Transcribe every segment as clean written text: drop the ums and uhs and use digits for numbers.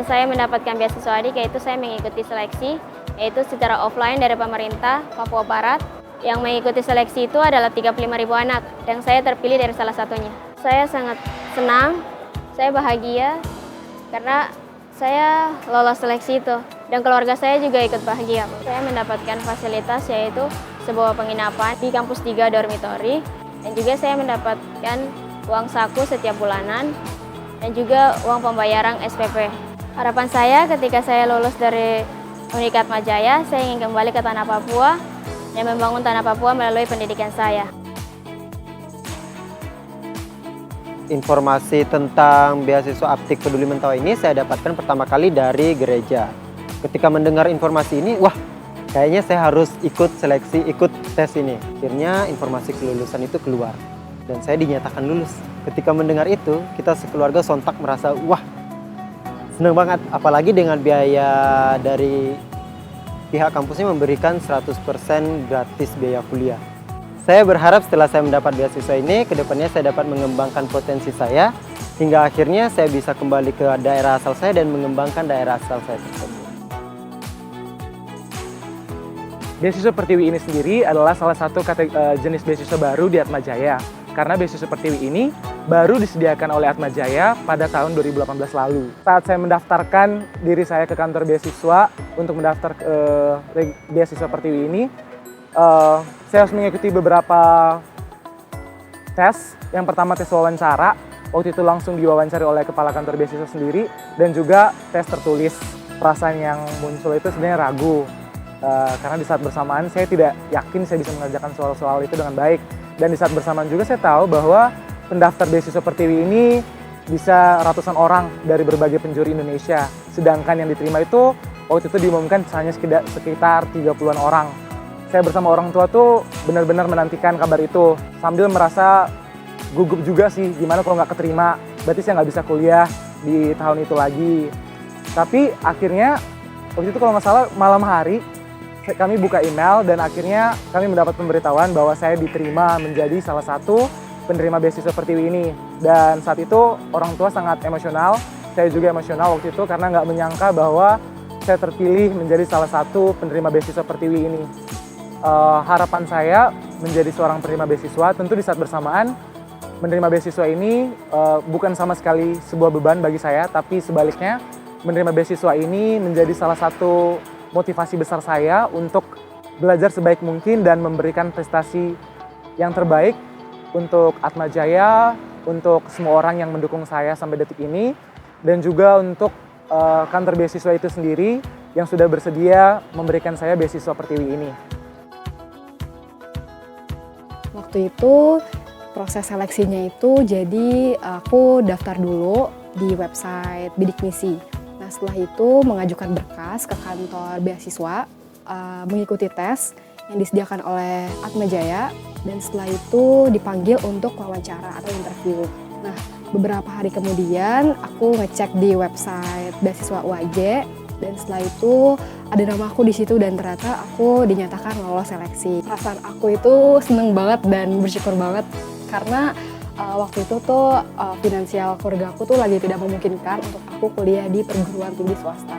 saya mendapatkan beasiswa adik yaitu saya mengikuti seleksi, yaitu secara offline dari pemerintah Papua Barat. Yang mengikuti seleksi itu adalah 35.000 anak, dan saya terpilih dari salah satunya. Saya sangat senang, saya bahagia, karena saya lolos seleksi itu. Dan keluarga saya juga ikut bahagia. Saya mendapatkan fasilitas yaitu sebuah penginapan di kampus 3 dormitori, dan juga saya mendapatkan uang saku setiap bulanan, dan juga uang pembayaran SPP. Harapan saya ketika saya lulus dari Unikat Atmajaya, saya ingin kembali ke tanah Papua dan membangun tanah Papua melalui pendidikan saya. Informasi tentang beasiswa Aptik Peduli Mentawai ini saya dapatkan pertama kali dari gereja. Ketika mendengar informasi ini, wah, kayaknya saya harus ikut seleksi, ikut tes ini. Akhirnya informasi kelulusan itu keluar dan saya dinyatakan lulus. Ketika mendengar itu, kita sekeluarga sontak merasa, wah, senang banget. Apalagi dengan biaya dari pihak kampusnya memberikan 100% gratis biaya kuliah. Saya berharap setelah saya mendapat beasiswa ini, kedepannya saya dapat mengembangkan potensi saya, hingga akhirnya saya bisa kembali ke daerah asal saya dan mengembangkan daerah asal saya tersebut. Beasiswa Pertiwi ini sendiri adalah salah satu jenis beasiswa baru di Atmajaya. Karena beasiswa Pertiwi ini baru disediakan oleh Atmajaya pada tahun 2018 lalu. Saat saya mendaftarkan diri saya ke kantor beasiswa untuk mendaftar ke beasiswa Pertiwi ini, saya harus mengikuti beberapa tes. Yang pertama tes wawancara, waktu itu langsung diwawancari oleh kepala kantor beasiswa sendiri, dan juga tes tertulis. Perasaan yang muncul itu sebenarnya ragu, karena di saat bersamaan saya tidak yakin saya bisa mengerjakan soal-soal itu dengan baik. Dan di saat bersamaan juga saya tahu bahwa pendaftar beasiswa Pertiwi ini bisa ratusan orang dari berbagai penjuru Indonesia. Sedangkan yang diterima itu waktu itu diumumkan hanya sekitar 30-an orang. Saya bersama orang tua tuh benar-benar menantikan kabar itu. Sambil merasa gugup juga sih, gimana kalau nggak keterima, berarti saya nggak bisa kuliah di tahun itu lagi. Tapi akhirnya waktu itu kalau nggak salah malam hari, kami buka email dan akhirnya kami mendapat pemberitahuan bahwa saya diterima menjadi salah satu penerima beasiswa Pertiwi ini. Dan saat itu orang tua sangat emosional, saya juga emosional waktu itu karena nggak menyangka bahwa saya terpilih menjadi salah satu penerima beasiswa Pertiwi ini. Harapan saya menjadi seorang penerima beasiswa tentu di saat bersamaan menerima beasiswa ini bukan sama sekali sebuah beban bagi saya, tapi sebaliknya menerima beasiswa ini menjadi salah satu motivasi besar saya untuk belajar sebaik mungkin dan memberikan prestasi yang terbaik untuk Atmajaya, untuk semua orang yang mendukung saya sampai detik ini, dan juga untuk kantor beasiswa itu sendiri yang sudah bersedia memberikan saya beasiswa Pertiwi ini. Waktu itu proses seleksinya itu jadi aku daftar dulu di website Bidik Misi. Nah, setelah itu mengajukan berkas ke kantor beasiswa, mengikuti tes yang disediakan oleh Atmajaya, dan setelah itu dipanggil untuk wawancara atau interview. Nah, beberapa hari kemudian aku ngecek di website beasiswa UAJ, dan setelah itu ada nama aku di situ dan ternyata aku dinyatakan lolos seleksi. Perasaan aku itu seneng banget dan bersyukur banget karena waktu itu tuh finansial keluarga aku tuh lagi tidak memungkinkan untuk aku kuliah di perguruan tinggi swasta.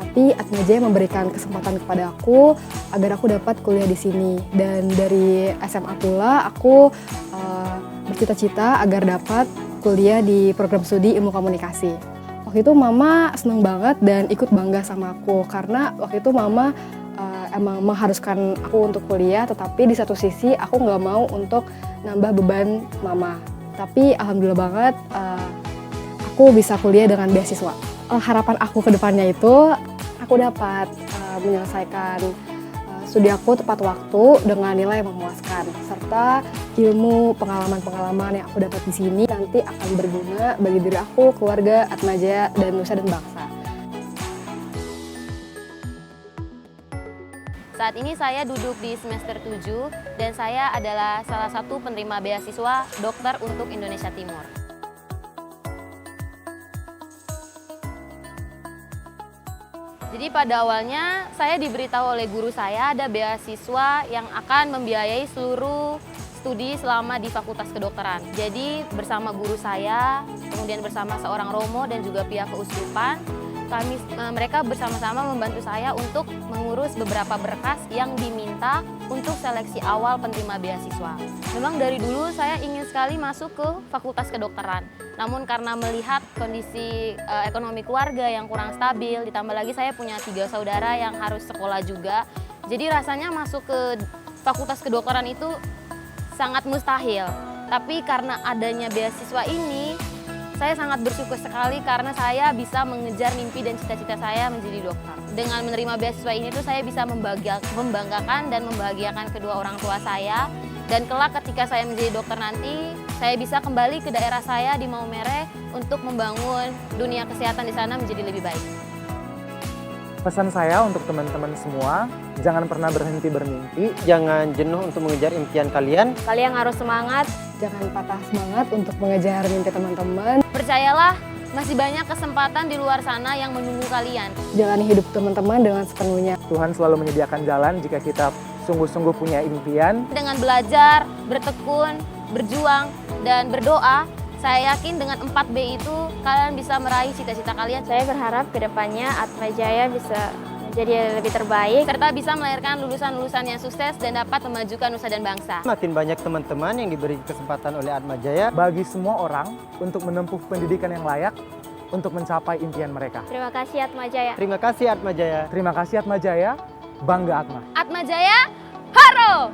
Tapi Atmajaya memberikan kesempatan kepada aku agar aku dapat kuliah di sini. Dan dari SMA pula aku bercita-cita agar dapat kuliah di program studi ilmu komunikasi. Waktu itu mama seneng banget dan ikut bangga sama aku karena waktu itu mama emang mengharuskan aku untuk kuliah, tetapi di satu sisi aku nggak mau untuk nambah beban mama. Tapi alhamdulillah banget aku bisa kuliah dengan beasiswa. Harapan aku ke depannya itu aku dapat menyelesaikan studi aku tepat waktu dengan nilai yang memuaskan, serta ilmu pengalaman-pengalaman yang aku dapat di sini nanti akan berguna bagi diri aku, keluarga, Atmajaya, dan nusa dan bangsa. Saat ini saya duduk di semester 7 dan saya adalah salah satu penerima beasiswa dokter untuk Indonesia Timur. Jadi pada awalnya saya diberitahu oleh guru saya ada beasiswa yang akan membiayai seluruh studi selama di Fakultas Kedokteran. Jadi bersama guru saya, kemudian bersama seorang romo dan juga pihak keuskupan, mereka bersama-sama membantu saya untuk mengurus beberapa berkas yang diminta untuk seleksi awal penerima beasiswa. Memang dari dulu saya ingin sekali masuk ke Fakultas Kedokteran. Namun karena melihat kondisi ekonomi keluarga yang kurang stabil, ditambah lagi saya punya 3 saudara yang harus sekolah juga. Jadi rasanya masuk ke Fakultas Kedokteran itu sangat mustahil. Tapi karena adanya beasiswa ini, saya sangat bersyukur sekali karena saya bisa mengejar mimpi dan cita-cita saya menjadi dokter. Dengan menerima beasiswa ini tuh saya bisa membanggakan dan membahagiakan kedua orang tua saya. Dan kelak ketika saya menjadi dokter nanti, saya bisa kembali ke daerah saya di Maumere untuk membangun dunia kesehatan di sana menjadi lebih baik. Pesan saya untuk teman-teman semua, jangan pernah berhenti bermimpi. Jangan jenuh untuk mengejar impian kalian. Kalian harus semangat, Jangan patah semangat untuk mengejar mimpi teman-teman. percayalah masih banyak kesempatan di luar sana yang menunggu kalian. Jalani hidup teman-teman dengan sepenuhnya. Tuhan selalu menyediakan jalan jika kita sungguh-sungguh punya impian. Dengan belajar, bertekun, berjuang, dan berdoa, saya yakin dengan 4B itu kalian bisa meraih cita-cita kalian. Saya berharap kedepannya Atmajaya bisa menjadi lebih terbaik, serta bisa melahirkan lulusan-lulusan yang sukses dan dapat memajukan nusa dan bangsa. Makin banyak teman-teman yang diberi kesempatan oleh Atmajaya. Bagi semua orang untuk menempuh pendidikan yang layak untuk mencapai impian mereka. Terima kasih Atmajaya. Terima kasih Atmajaya. Terima kasih Atmajaya, bangga Atma. Atmajaya, haro!